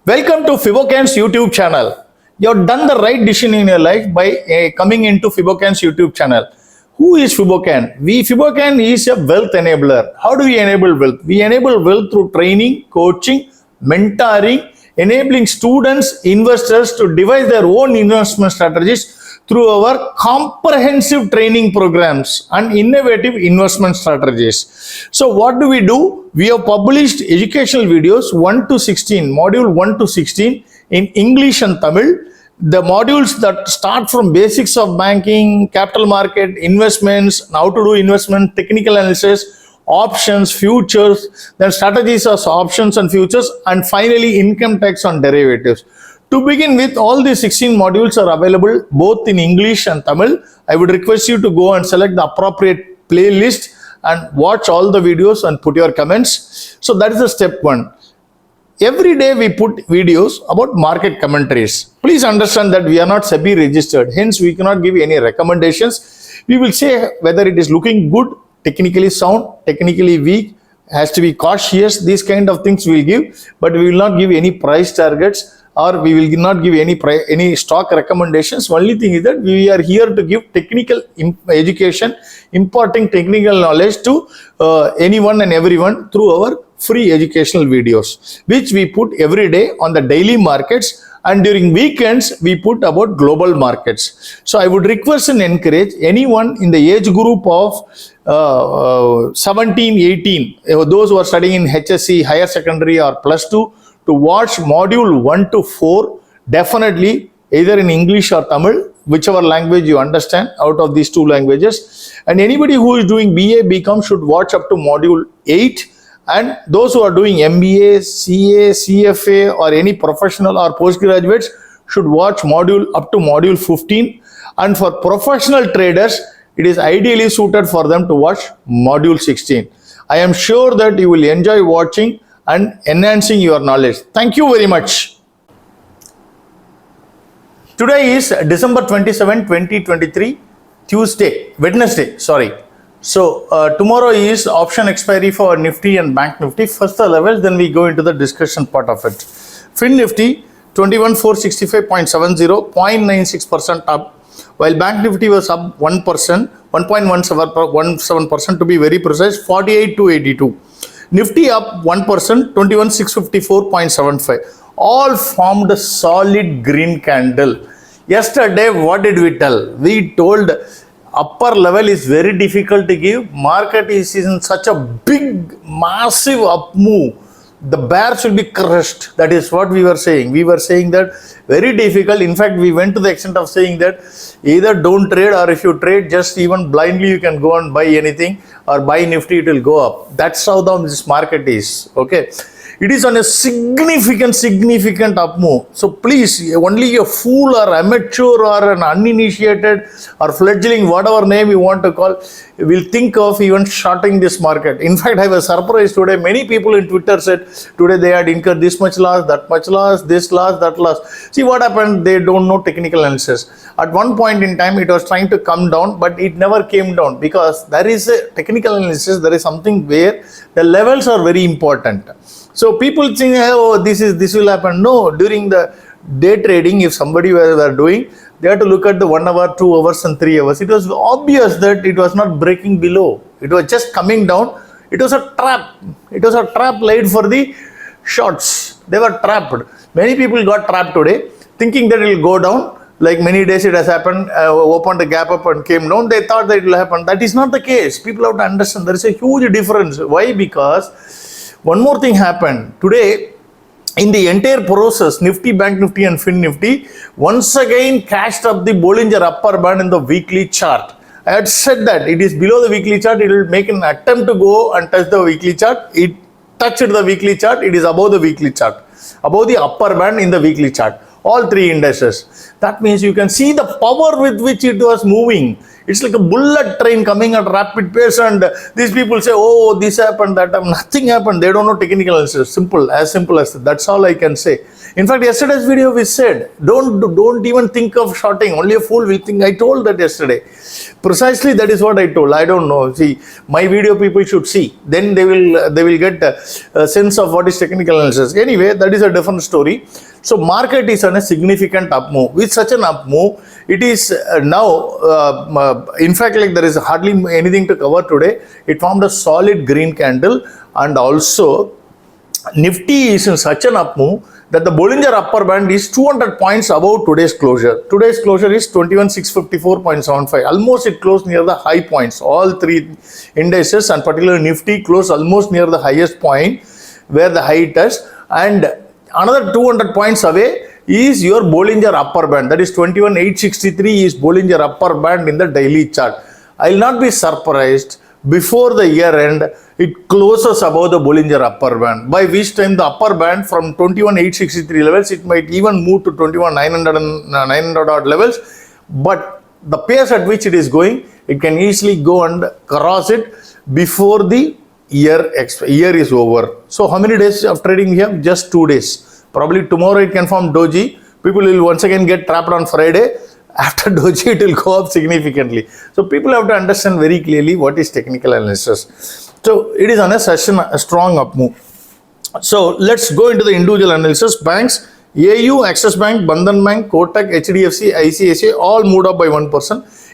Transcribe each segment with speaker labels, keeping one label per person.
Speaker 1: Welcome to Fibocan's YouTube channel. You have done the right decision in your life by coming into Fibocan's YouTube channel. Who is Fibocan? Fibocan is a wealth enabler. How do we enable wealth? We enable wealth through training, coaching, mentoring, enabling students, investors to devise their own investment strategies through our comprehensive training programs and innovative investment strategies. So what do? We have published educational videos 1 to 16, module 1 to 16 in English and Tamil. The modules that start from basics of banking, capital market, investments, how to do investment, technical analysis, options, futures, then strategies of options and futures, and finally income tax on derivatives. To begin with, all these 16 modules are available both in English and Tamil. I would request you to go and select the appropriate playlist and watch all the videos and put your comments. So that is the step one. Every day we put videos about market commentaries. Please understand that we are not SEBI registered. Hence, we cannot give any recommendations. We will say whether it is looking good, technically sound, technically weak, has to be cautious. These kind of things we will give, but we will not give any price targets, or we will not give any stock recommendations. Only thing is that we are here to give technical education, imparting technical knowledge to anyone and everyone through our free educational videos, which we put every day on the daily markets, and during weekends we put about global markets. So I would request and encourage anyone in the age group of 17, 18, those who are studying in HSC, higher secondary or plus 2, to watch module 1 to 4, definitely either in English or Tamil, whichever language you understand out of these two languages. And anybody who is doing BA, BCom should watch up to module 8. And those who are doing MBA, CA, CFA or any professional or postgraduates should watch up to module 15. And for professional traders, it is ideally suited for them to watch module 16. I am sure that you will enjoy watching and enhancing your knowledge. Thank you very much. Today is December 27, 2023, Wednesday. So tomorrow is option expiry for Nifty and BankNifty. First the levels, then we go into the discussion part of it. FinNifty 21,465.70, 0.96% up, while BankNifty was up 1%, 1.17% to be very precise, 48,282. Nifty up 1%, 21,654.75. All formed a solid green candle. Yesterday, what did we tell? We told upper level is very difficult to give. Market is in such a big, massive up move. The bears will be crushed. That is what we were saying. We were saying that very difficult. In fact, we went to the extent of saying that either don't trade, or if you trade, just even blindly you can go and buy anything or buy Nifty, it will go up. That's how this market is. Okay. It is on a significant up move. So please, only a fool or amateur or an uninitiated or fledgling, whatever name you want to call, will think of even shorting this market. In fact, I was surprised today. Many people in Twitter said today they had incurred this much loss, that much loss, this loss, that loss. See what happened? They don't know technical analysis. At one point in time, it was trying to come down, but it never came down because there is a technical analysis. There is something where the levels are very important. So people think, oh, this will happen. No, during the day trading, if somebody were doing, they have to look at the 1 hour, 2 hours and 3 hours. It was obvious that it was not breaking below. It was just coming down. It was a trap. It was a trap laid for the shorts. They were trapped. Many people got trapped today, thinking that it will go down. Like many days it has happened, opened the gap up and came down. They thought that it will happen. That is not the case. People have to understand there is a huge difference. Why? Because one more thing happened. Today, in the entire process, Nifty, BankNifty and FinNifty once again cashed up the Bollinger upper band in the weekly chart. I had said that it is below the weekly chart. It will make an attempt to go and touch the weekly chart. It touched the weekly chart. It is above the weekly chart, above the upper band in the weekly chart. all three indices. That means you can see the power with which it was moving. It's like a bullet train coming at rapid pace, and these people say, oh, this happened, that happened. Nothing happened. They don't know technical analysis. Simple as that. That's all I can say. In fact, yesterday's video we said, don't even think of shorting. Only a fool will think. I told that yesterday. Precisely that is what I told. I don't know. See, my video people should see. Then they will get a sense of what is technical analysis. Anyway, that is a different story. So market is on a significant up move. With such an up move, it is now, in fact, like there is hardly anything to cover today. It formed a solid green candle, and also Nifty is in such an up move that the Bollinger upper band is 200 points above today's closure. Today's closure is 21,654.75. Almost it closed near the high points. All three indices, and particularly Nifty, closed almost near the highest point where the high touched. And another 200 points away is your Bollinger upper band. That is 21,863 is Bollinger upper band in the daily chart. I will not be surprised before the year end it closes above the Bollinger upper band, by which time the upper band from 21,863 levels, it might even move to 21,900 and 900 odd levels. But the pace at which it is going, it can easily go and cross it before the year is over. So how many days of trading we have? Just 2 days. Probably tomorrow it can form doji. People will once again get trapped on Friday. After doji, it will go up significantly. So people have to understand very clearly what is technical analysis. So it is on a strong up move. So let's go into the individual analysis. Banks, AU, Axis Bank, Bandhan Bank, Kotak, HDFC, ICICI all moved up by 1%.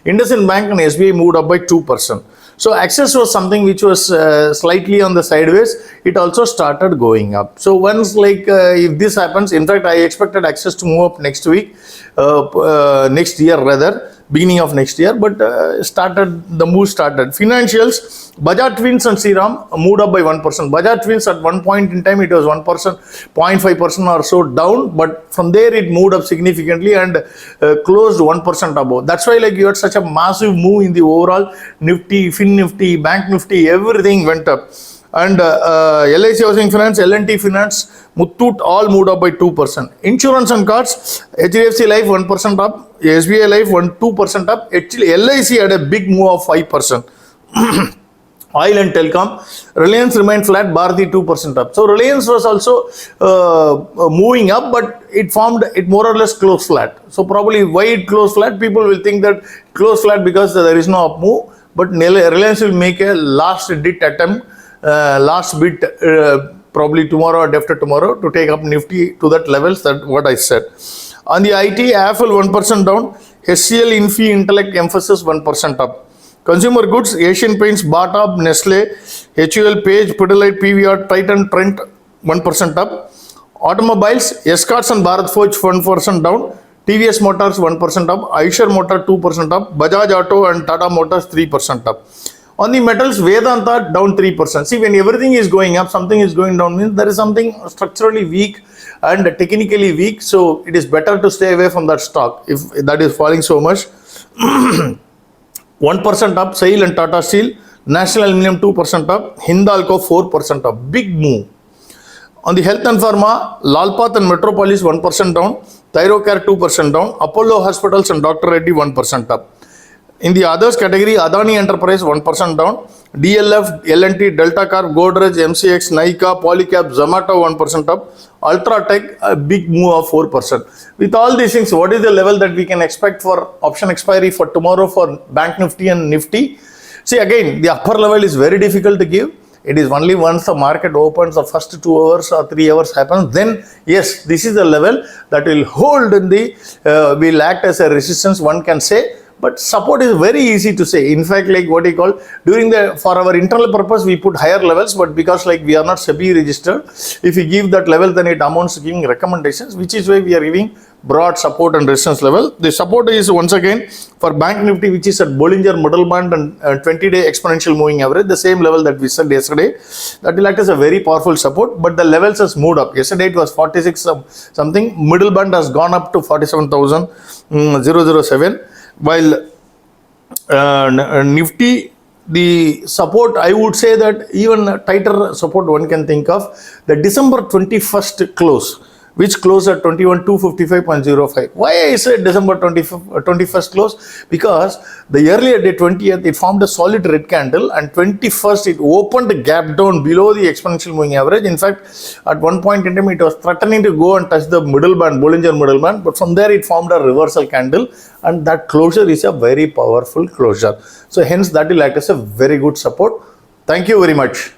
Speaker 1: IndusInd Bank and SBI moved up by 2%. So Axis was something which was slightly on the sideways. It also started going up. So once if this happens, in fact I expected Axis to move up next week, next year rather, beginning of next year, but the move started. Financials, Bajaj Twins and Serum moved up by 1%. Bajaj Twins at one point in time it was 1%, 0.5% or so down, but from there it moved up significantly and closed 1% above. That's why you had such a massive move in the overall Nifty, FinNifty, BankNifty, everything went up. And LIC Housing Finance, L&T Finance, Muthoot all moved up by 2%. Insurance and cards, HDFC Life 1% up, SBI Life 2% up. Actually, LIC had a big move of 5%. Oil and Telecom, Reliance remained flat, Bharti 2% up. So Reliance was also moving up, but it more or less closed flat. So probably why it closed flat, people will think that closed flat because there is no up move, but Reliance will make a last bit attempt, probably tomorrow or after tomorrow, to take up Nifty to that levels, that what I said. On the IT, Apple 1% down, HCL, Infi, Intellect, Emphasis 1% up. Consumer goods, Asian Paints, Bata, Nestle, HUL, Page, Pidilite, PVR, Titan, Trent 1% up. Automobiles, Escorts and Bharat Forge 1% down. TVS Motors 1% up. Eicher Motor 2% up. Bajaj Auto and Tata Motors 3% up. On the metals, Vedanta down 3%. See, when everything is going up, something is going down, means there is something structurally weak and technically weak. So it is better to stay away from that stock if that is falling so much. 1% up, SAIL and Tata Steel. National Aluminium 2% up. Hindalco 4% up. Big move. On the health and pharma, Lalpath and Metropolis 1% down. Thyrocare 2% down. Apollo Hospitals and Dr. Reddy 1% up. In the others category, Adani Enterprise 1% down. DLF, L&T, Delta Corp, Godrej, MCX, Nykaa, Polycab, Zomato 1% up. Ultratech, a big move of 4%. With all these things, what is the level that we can expect for option expiry for tomorrow for BankNifty and Nifty? See, again, the upper level is very difficult to give. It is only once the market opens, the first 2 hours or 3 hours happens, then yes, this is the level that will hold in the, will act as a resistance, one can say. But support is very easy to say. In fact, what you call, for our internal purpose, we put higher levels, but because we are not SEBI registered, if we give that level, then it amounts to giving recommendations, which is why we are giving broad support and resistance level. The support is once again for Bank Nifty, which is at Bollinger middle band and 20-day exponential moving average, the same level that we said yesterday. That will act as a very powerful support, but the levels has moved up. Yesterday it was 46 something, middle band has gone up to 47,007. While Nifty, the support, I would say that even tighter support one can think of, the December 21st close, which closed at 21,255.05. Why I said December 21st close? Because the earlier day 20th, it formed a solid red candle, and 21st, it opened a gap down below the exponential moving average. In fact, at one point in time, it was threatening to go and touch the middle band, Bollinger middle band, but from there, it formed a reversal candle, and that closure is a very powerful closure. So hence, that will act as a very good support. Thank you very much.